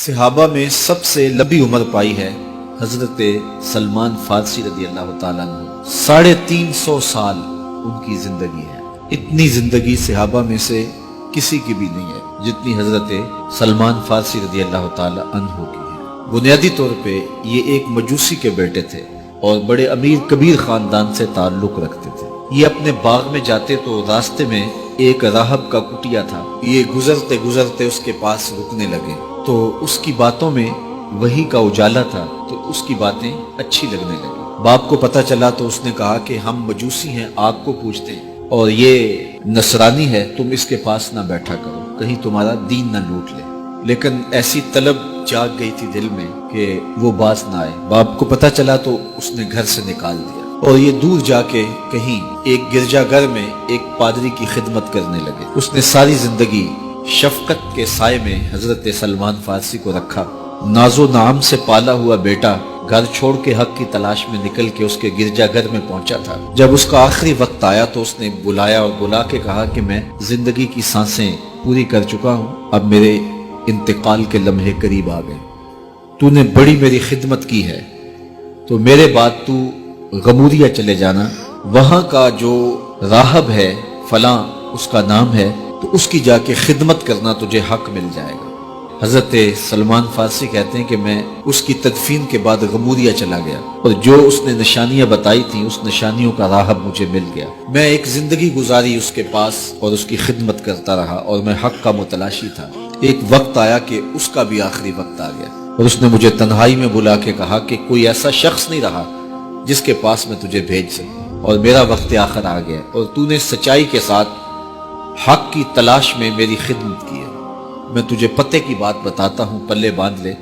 صحابہ میں سب سے لمبی عمر پائی ہے حضرت سلمان فارسی رضی اللہ تعالیٰ عنہ۔ 350 سال ان کی زندگی ہے۔ اتنی زندگی صحابہ میں سے کسی کی بھی نہیں ہے جتنی حضرت سلمان فارسی رضی اللہ تعالیٰ عنہ کی ہے۔ بنیادی طور پہ یہ ایک مجوسی کے بیٹے تھے اور بڑے امیر کبیر خاندان سے تعلق رکھتے تھے۔ یہ اپنے باغ میں جاتے تو راستے میں ایک راہب کا کٹیا تھا۔ یہ گزرتے گزرتے اس کے پاس رکنے لگے تو اس کی باتوں میں وحی کا اجالا تھا تو اس کی باتیں اچھی لگنے لگی۔ باپ کو پتہ چلا تو اس نے کہا کہ ہم مجوسی ہیں، آپ کو پوچھتے ہیں، اور یہ نصرانی ہے، تم اس کے پاس نہ بیٹھا کرو، کہیں تمہارا دین نہ لوٹ لے۔ لیکن ایسی طلب جاگ گئی تھی دل میں کہ وہ باز نہ آئے۔ باپ کو پتہ چلا تو اس نے گھر سے نکال دیا اور یہ دور جا کے کہیں ایک گرجا گھر میں ایک پادری کی خدمت کرنے لگے۔ اس نے ساری زندگی شفقت کے سائے میں حضرت سلمان فارسی کو رکھا۔ ناز و نعم سے پالا ہوا بیٹا گھر چھوڑ کے حق کی تلاش میں نکل کے اس کے گرجا گھر میں پہنچا تھا۔ جب اس کا آخری وقت آیا تو اس نے بلایا اور بلا کے کہا کہ میں زندگی کی سانسیں پوری کر چکا ہوں، اب میرے انتقال کے لمحے قریب آ گئے۔ تو نے بڑی میری خدمت کی ہے تو میرے بعد تو غموریا چلے جانا، وہاں کا جو راہب ہے فلاں اس کا نام ہے، تو اس کی جا کے خدمت کرنا، تجھے حق مل جائے گا۔ حضرت سلمان فارسی کہتے ہیں کہ میں اس کی تدفین کے بعد غموریا چلا گیا اور جو اس نے نشانیاں بتائی تھیں اس نشانیوں کا راہب مجھے مل گیا۔ میں ایک زندگی گزاری اس کے پاس اور اس کی خدمت کرتا رہا اور میں حق کا متلاشی تھا۔ ایک وقت آیا کہ اس کا بھی آخری وقت آ گیا اور اس نے مجھے تنہائی میں بلا کے کہا کہ کوئی ایسا شخص نہیں رہا جس کے پاس میں تجھے بھیج سکوں، اور میرا وقت آخر آ گیا اور تو نے سچائی کے ساتھ حق کی تلاش میں میری خدمت کی ہے۔ میں تجھے پتے کی بات بتاتا ہوں، پلے باندھ لے،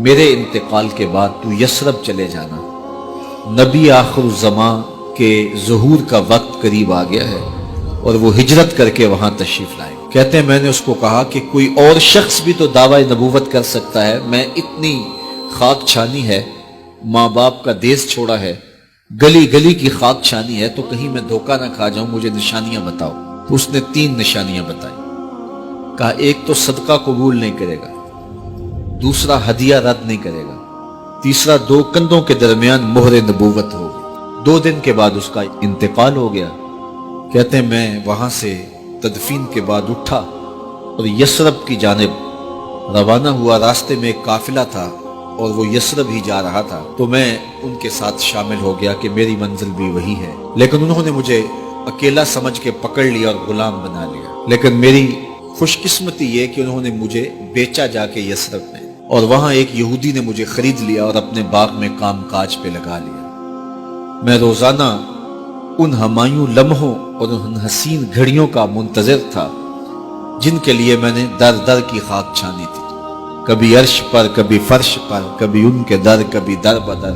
میرے انتقال کے بعد تو یثرب چلے جانا، نبی آخر الزمان کے ظہور کا وقت قریب آ گیا ہے اور وہ ہجرت کر کے وہاں تشریف لائے۔ کہتے ہیں میں نے اس کو کہا کہ کوئی اور شخص بھی تو دعویٰ نبوت کر سکتا ہے، میں اتنی خاک چھانی ہے، ماں باپ کا دیس چھوڑا ہے، گلی گلی کی خاک چھانی ہے، تو کہیں میں دھوکہ نہ کھا جاؤں، مجھے نشانیاں بتاؤ۔ تو اس نے 3 نشانیاں بتائی۔ کہا ایک تو صدقہ قبول نہیں کرے گا، دوسرا ہدیہ رد نہیں کرے گا، تیسرا 2 کندھوں کے درمیان مہر نبوت ہوگی۔ 2 دن کے بعد اس کا انتقال ہو گیا۔ کہتے ہیں میں وہاں سے تدفین کے بعد اٹھا اور یثرب کی جانب روانہ ہوا۔ راستے میں ایک قافلہ تھا اور وہ یثرب ہی جا رہا تھا، تو میں ان کے ساتھ شامل ہو گیا کہ میری منزل بھی وہی ہے، لیکن انہوں نے مجھے اکیلا سمجھ کے پکڑ لیا اور غلام بنا لیا۔ لیکن میری خوش قسمتی یہ کہ انہوں نے مجھے بیچا جا کے یثرب میں، اور وہاں ایک یہودی نے مجھے خرید لیا اور اپنے باغ میں کام کاج پہ لگا لیا۔ میں روزانہ ان ہمایوں لمحوں اور ان حسین گھڑیوں کا منتظر تھا جن کے لیے میں نے در در کی خاک چھانی تھی، کبھی عرش پر، کبھی فرش پر، کبھی ان کے در، کبھی در بدر۔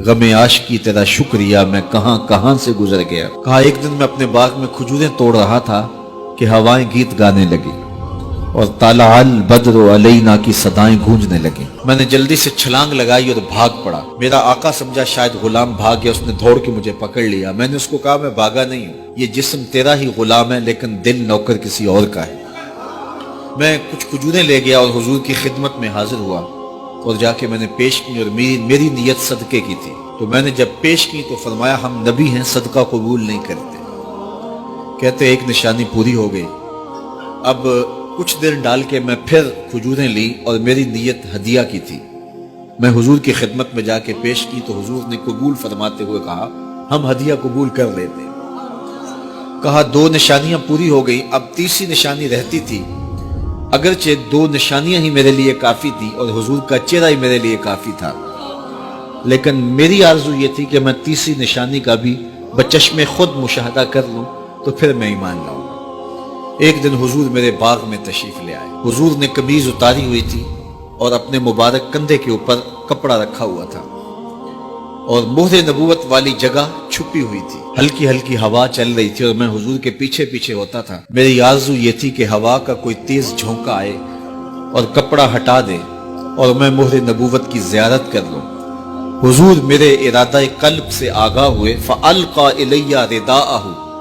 غم عاشقی تیرا شکریہ، میں کہاں کہاں سے گزر گیا۔ کہا ایک دن میں اپنے باغ میں کھجوریں توڑ رہا تھا کہ ہوائیں گیت گانے لگی اور طلع البدر علینا کی صدائیں گونجنے لگیں۔ میں نے جلدی سے چھلانگ لگائی اور بھاگ پڑا۔ میرا آقا سمجھا شاید غلام بھاگ گیا، اس نے دوڑ کے مجھے پکڑ لیا۔ میں نے اس کو کہا میں بھاگا نہیں ہوں، یہ جسم تیرا ہی غلام ہے لیکن دل نوکر کسی اور کا ہے۔ میں کچھ کھجوریں لے گیا اور حضور کی خدمت میں حاضر ہوا اور جا کے میں نے پیش کی، اور میری نیت صدقے کی تھی۔ تو میں نے جب پیش کی تو فرمایا ہم نبی ہیں، صدقہ قبول نہیں کرتے۔ کہتے ایک نشانی پوری ہو گئی۔ اب کچھ دیر ڈال کے میں پھر کھجوریں لی اور میری نیت ہدیہ کی تھی۔ میں حضور کی خدمت میں جا کے پیش کی تو حضور نے قبول فرماتے ہوئے کہا ہم ہدیہ قبول کر لیتے۔ کہا 2 نشانیاں پوری ہو گئی، اب تیسری نشانی رہتی تھی۔ اگرچہ 2 نشانیاں ہی میرے لیے کافی تھی اور حضور کا چہرہ ہی میرے لیے کافی تھا، لیکن میری آرزو یہ تھی کہ میں تیسری نشانی کا بھی بچشم خود مشاہدہ کر لوں تو پھر میں ایمان لاؤں۔ ایک دن حضور میرے باغ میں تشریف لے آئے۔ حضور نے قمیض اتاری ہوئی تھی اور اپنے مبارک کندھے کے اوپر کپڑا رکھا ہوا تھا اور مہر نبوت والی جگہ چھپی ہوئی تھی۔ ہلکی ہلکی ہوا چل رہی تھی اور میں حضور کے پیچھے پیچھے ہوتا تھا۔ میری آرزو یہ تھی کہ ہوا کا کوئی تیز جھونکا آئے اور کپڑا ہٹا دے اور میں مہر نبوت کی زیارت کر لوں۔ حضور میرے ارادہ قلب سے آگاہ ہوئے، فَأَلْقَى إِلَيَّ رِدَاءَهُ،